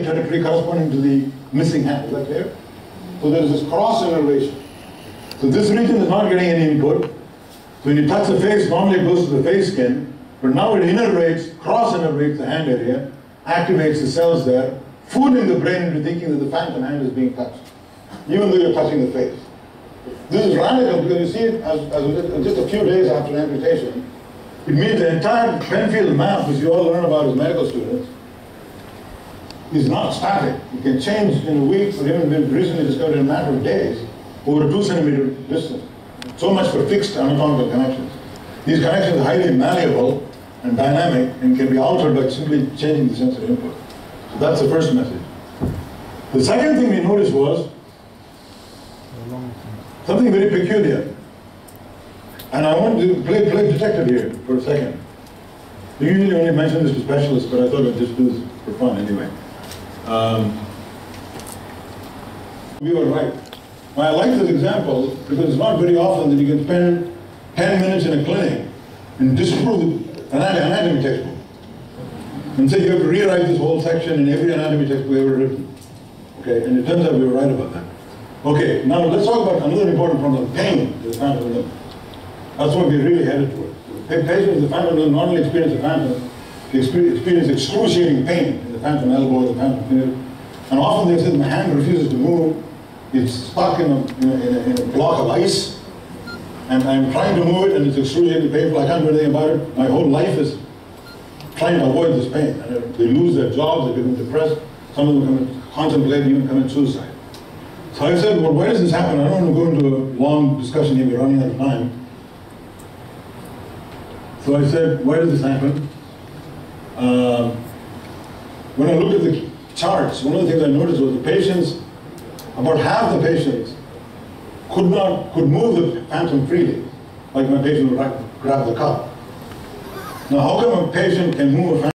territory corresponding to the missing hand. Is that clear? So there is this cross innervation. So this region is not getting any input. So when you touch the face, normally it goes to the face skin, but now it innervates, cross innervates the hand area, activates the cells there, fooling the brain into thinking that the phantom hand is being touched, even though you're touching the face. This is radical because you see it as just a few days after amputation. It means the entire Penfield map, which you all learn about as medical students, is not static. It can change in a week, or even been recently discovered in a matter of days, over a 2 centimeter distance. So much for fixed anatomical connections. These connections are highly malleable and dynamic and can be altered by simply changing the sensory input. So that's the first message. The second thing we noticed was something very peculiar. And I want to play detective here for a second. We usually only mention this to specialists, but I thought I'd just do this for fun anyway. We were right. Now, I like this example because it's not very often that you can spend 10 minutes in a clinic and disprove an anatomy textbook. And say you have to rewrite this whole section in every anatomy textbook ever written. Okay, and it turns out we were right about that. Okay, now let's talk about another important problem, pain with the phantom limb. That's what we really headed toward. Patients with the phantom limb not only experience the phantom, they experience excruciating pain in the phantom elbow, the phantom finger. And often they say the hand refuses to move. It's stuck in a block of ice. And I'm trying to move it and it's excruciatingly painful. I can't do anything about it. My whole life is trying to avoid this pain. And they lose their jobs, they become depressed. Some of them contemplate even commit suicide. So I said, well, why does this happen? I don't want to go into a long discussion here, we're running out of time. So I said, why does this happen? When I looked at the charts, one of the things I noticed was the patients, about half the patients could move the phantom freely, like my patient would grab the cup. Now, how come a patient can move a phantom